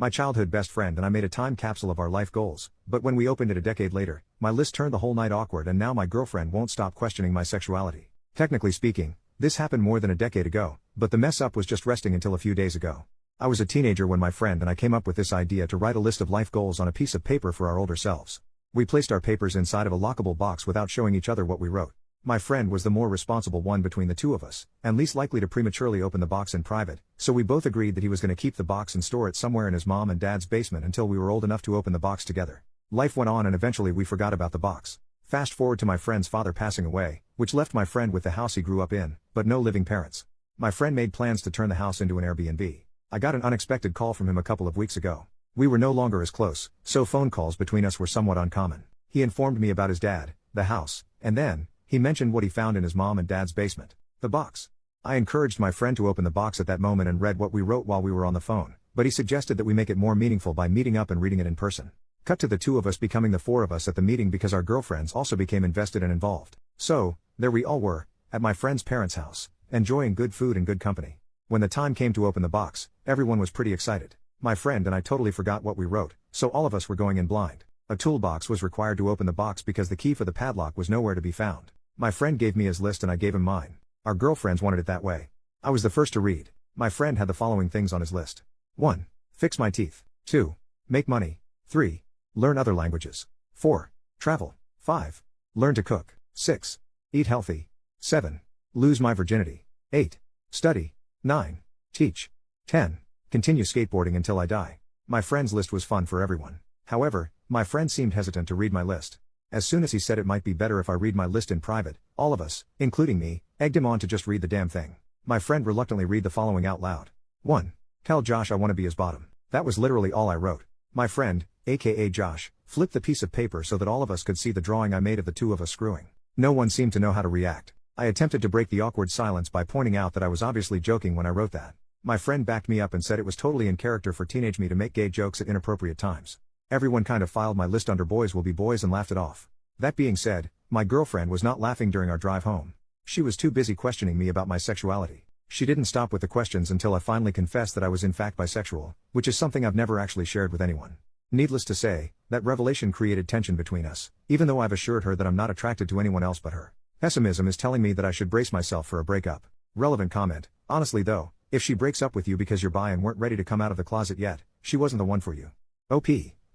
My childhood best friend and I made a time capsule of our life goals, but when we opened it a decade later, my list turned the whole night awkward and now my girlfriend won't stop questioning my sexuality. Technically speaking, this happened more than a decade ago, but the mess up was just resting until a few days ago. I was a teenager when my friend and I came up with this idea to write a list of life goals on a piece of paper for our older selves. We placed our papers inside of a lockable box without showing each other what we wrote. My friend was the more responsible one between the two of us, and least likely to prematurely open the box in private, so we both agreed that he was going to keep the box and store it somewhere in his mom and dad's basement until we were old enough to open the box together. Life went on and eventually we forgot about the box. Fast forward to my friend's father passing away, which left my friend with the house he grew up in, but no living parents. My friend made plans to turn the house into an Airbnb. I got an unexpected call from him a couple of weeks ago. We were no longer as close, so phone calls between us were somewhat uncommon. He informed me about his dad, the house, and then, he mentioned what he found in his mom and dad's basement. The box. I encouraged my friend to open the box at that moment and read what we wrote while we were on the phone, but he suggested that we make it more meaningful by meeting up and reading it in person. Cut to the two of us becoming the four of us at the meeting because our girlfriends also became invested and involved. So, there we all were, at my friend's parents' house, enjoying good food and good company. When the time came to open the box, everyone was pretty excited. My friend and I totally forgot what we wrote, so all of us were going in blind. A toolbox was required to open the box because the key for the padlock was nowhere to be found. My friend gave me his list and I gave him mine. Our girlfriends wanted it that way. I was the first to read. My friend had the following things on his list. 1. Fix my teeth. 2. Make money. 3. Learn other languages. 4. Travel. 5. Learn to cook. 6. Eat healthy. 7. Lose my virginity. 8. Study. 9. Teach. 10. Continue skateboarding until I die. My friend's list was fun for everyone. However, my friend seemed hesitant to read my list. As soon as he said it might be better if I read my list in private, all of us, including me, egged him on to just read the damn thing. My friend reluctantly read the following out loud. 1. Tell Josh I want to be his bottom. That was literally all I wrote. My friend, aka Josh, flipped the piece of paper so that all of us could see the drawing I made of the two of us screwing. No one seemed to know how to react. I attempted to break the awkward silence by pointing out that I was obviously joking when I wrote that. My friend backed me up and said it was totally in character for teenage me to make gay jokes at inappropriate times. Everyone kind of filed my list under boys will be boys and laughed it off. That being said, my girlfriend was not laughing during our drive home. She was too busy questioning me about my sexuality. She didn't stop with the questions until I finally confessed that I was in fact bisexual, which is something I've never actually shared with anyone. Needless to say, that revelation created tension between us, even though I've assured her that I'm not attracted to anyone else but her. Pessimism is telling me that I should brace myself for a breakup. Relevant comment. Honestly though, if she breaks up with you because you're bi and weren't ready to come out of the closet yet, she wasn't the one for you. OP.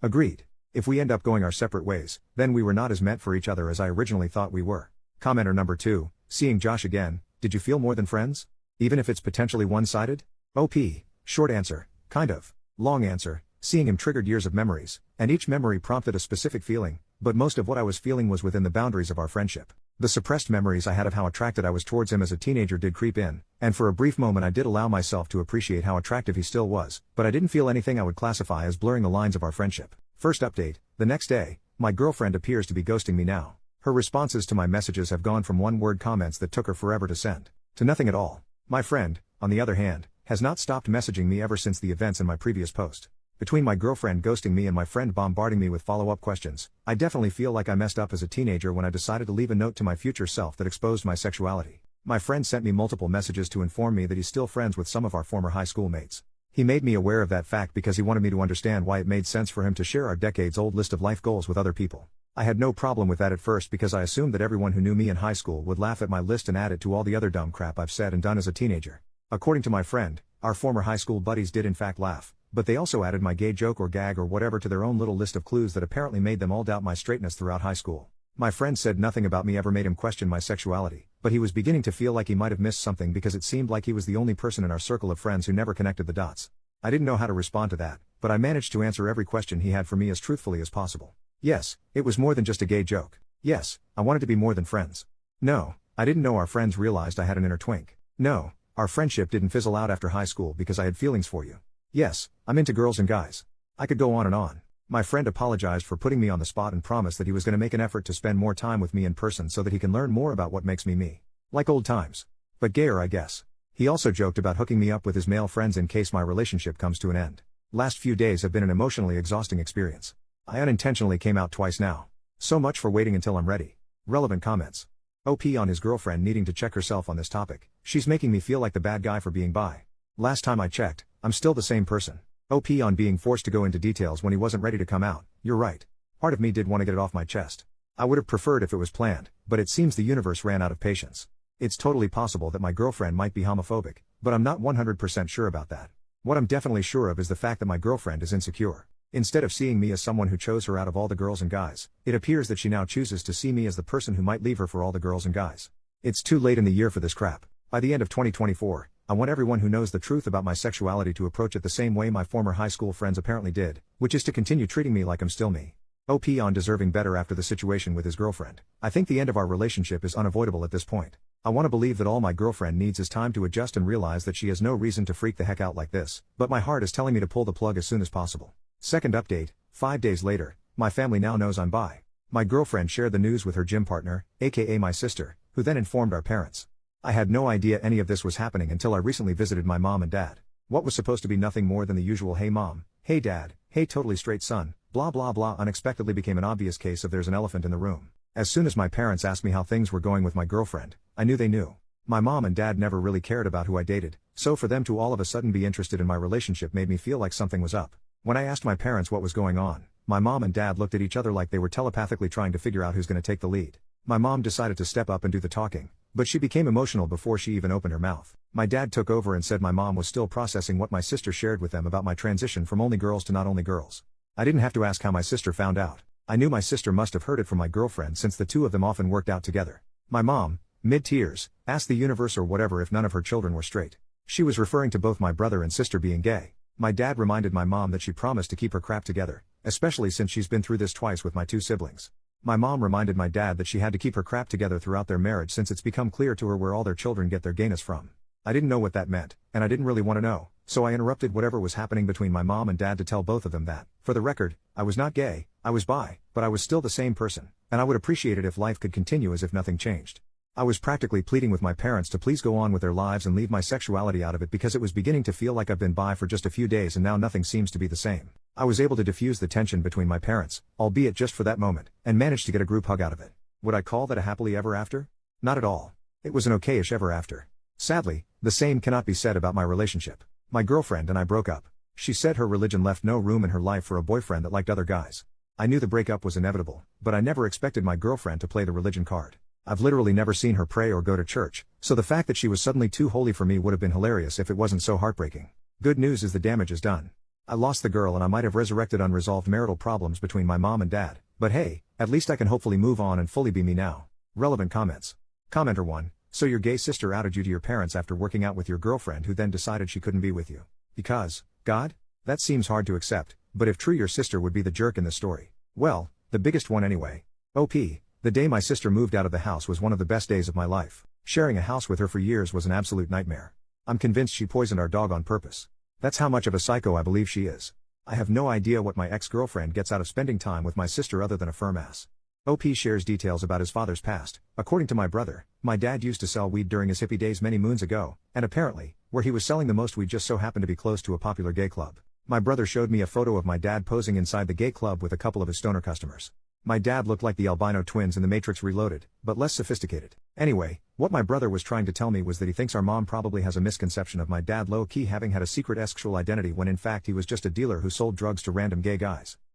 Agreed. If we end up going our separate ways, then we were not as meant for each other as I originally thought we were. Commenter number 2, seeing Josh again, did you feel more than friends? Even if it's potentially one-sided? OP. Short answer, kind of. Long answer, seeing him triggered years of memories, and each memory prompted a specific feeling, but most of what I was feeling was within the boundaries of our friendship. The suppressed memories I had of how attracted I was towards him as a teenager did creep in, and for a brief moment I did allow myself to appreciate how attractive he still was, but I didn't feel anything I would classify as blurring the lines of our friendship. First update, the next day, my girlfriend appears to be ghosting me now. Her responses to my messages have gone from one-word comments that took her forever to send, to nothing at all. My friend, on the other hand, has not stopped messaging me ever since the events in my previous post. Between my girlfriend ghosting me and my friend bombarding me with follow-up questions, I definitely feel like I messed up as a teenager when I decided to leave a note to my future self that exposed my sexuality. My friend sent me multiple messages to inform me that he's still friends with some of our former high school mates. He made me aware of that fact because he wanted me to understand why it made sense for him to share our decades-old list of life goals with other people. I had no problem with that at first because I assumed that everyone who knew me in high school would laugh at my list and add it to all the other dumb crap I've said and done as a teenager. According to my friend, our former high school buddies did in fact laugh, but they also added my gay joke or gag or whatever to their own little list of clues that apparently made them all doubt my straightness throughout high school. My friend said nothing about me ever made him question my sexuality, but he was beginning to feel like he might have missed something because it seemed like he was the only person in our circle of friends who never connected the dots. I didn't know how to respond to that, but I managed to answer every question he had for me as truthfully as possible. Yes, it was more than just a gay joke. Yes, I wanted to be more than friends. No, I didn't know our friends realized I had an inner twink. No, our friendship didn't fizzle out after high school because I had feelings for you. Yes, I'm into girls and guys. I could go on and on. My friend apologized for putting me on the spot and promised that he was going to make an effort to spend more time with me in person so that he can learn more about what makes me me. Like old times. But gayer, I guess. He also joked about hooking me up with his male friends in case my relationship comes to an end. Last few days have been an emotionally exhausting experience. I unintentionally came out twice now. So much for waiting until I'm ready. Relevant comments. OP on his girlfriend needing to check herself on this topic. She's making me feel like the bad guy for being bi. Last time I checked, I'm still the same person. OP on being forced to go into details when he wasn't ready to come out. You're right. Part of me did want to get it off my chest. I would have preferred if it was planned, but it seems the universe ran out of patience. It's totally possible that my girlfriend might be homophobic, but I'm not 100% sure about that. What I'm definitely sure of is the fact that my girlfriend is insecure. Instead of seeing me as someone who chose her out of all the girls and guys, it appears that she now chooses to see me as the person who might leave her for all the girls and guys. It's too late in the year for this crap. By the end of 2024, I want everyone who knows the truth about my sexuality to approach it the same way my former high school friends apparently did, which is to continue treating me like I'm still me. OP on deserving better after the situation with his girlfriend. I think the end of our relationship is unavoidable at this point. I want to believe that all my girlfriend needs is time to adjust and realize that she has no reason to freak the heck out like this, but my heart is telling me to pull the plug as soon as possible. Second update, 5 days later, my family now knows I'm bi. My girlfriend shared the news with her gym partner, aka my sister, who then informed our parents. I had no idea any of this was happening until I recently visited my mom and dad. What was supposed to be nothing more than the usual hey mom, hey dad, hey totally straight son, blah blah blah unexpectedly became an obvious case of there's an elephant in the room. As soon as my parents asked me how things were going with my girlfriend, I knew they knew. My mom and dad never really cared about who I dated, so for them to all of a sudden be interested in my relationship made me feel like something was up. When I asked my parents what was going on, my mom and dad looked at each other like they were telepathically trying to figure out who's going to take the lead. My mom decided to step up and do the talking, but she became emotional before she even opened her mouth. My dad took over and said my mom was still processing what my sister shared with them about my transition from only girls to not only girls. I didn't have to ask how my sister found out. I knew my sister must have heard it from my girlfriend since the two of them often worked out together. My mom, mid-tears, asked the universe or whatever if none of her children were straight. She was referring to both my brother and sister being gay. My dad reminded my mom that she promised to keep her crap together, especially since she's been through this twice with my two siblings. My mom reminded my dad that she had to keep her crap together throughout their marriage since it's become clear to her where all their children get their gayness from. I didn't know what that meant, and I didn't really want to know, so I interrupted whatever was happening between my mom and dad to tell both of them that, for the record, I was not gay, I was bi, but I was still the same person, and I would appreciate it if life could continue as if nothing changed. I was practically pleading with my parents to please go on with their lives and leave my sexuality out of it because it was beginning to feel like I've been bi for just a few days and now nothing seems to be the same. I was able to diffuse the tension between my parents, albeit just for that moment, and managed to get a group hug out of it. Would I call that a happily ever after? Not at all. It was an okayish ever after. Sadly, the same cannot be said about my relationship. My girlfriend and I broke up. She said her religion left no room in her life for a boyfriend that liked other guys. I knew the breakup was inevitable, but I never expected my girlfriend to play the religion card. I've literally never seen her pray or go to church, so the fact that she was suddenly too holy for me would have been hilarious if it wasn't so heartbreaking. Good news is the damage is done. I lost the girl and I might have resurrected unresolved marital problems between my mom and dad, but hey, at least I can hopefully move on and fully be me now. Relevant comments. Commenter 1. So your gay sister outed you to your parents after working out with your girlfriend who then decided she couldn't be with you. Because, God? That seems hard to accept, but if true your sister would be the jerk in the story. Well, the biggest one anyway. OP. The day my sister moved out of the house was one of the best days of my life. Sharing a house with her for years was an absolute nightmare. I'm convinced she poisoned our dog on purpose. That's how much of a psycho I believe she is. I have no idea what my ex-girlfriend gets out of spending time with my sister other than a firm ass. OP shares details about his father's past. According to my brother, my dad used to sell weed during his hippie days many moons ago, and apparently, where he was selling the most weed just so happened to be close to a popular gay club. My brother showed me a photo of my dad posing inside the gay club with a couple of his stoner customers. My dad looked like the albino twins in The Matrix Reloaded, but less sophisticated. Anyway, what my brother was trying to tell me was that he thinks our mom probably has a misconception of my dad low-key having had a secret sexual identity when in fact he was just a dealer who sold drugs to random gay guys.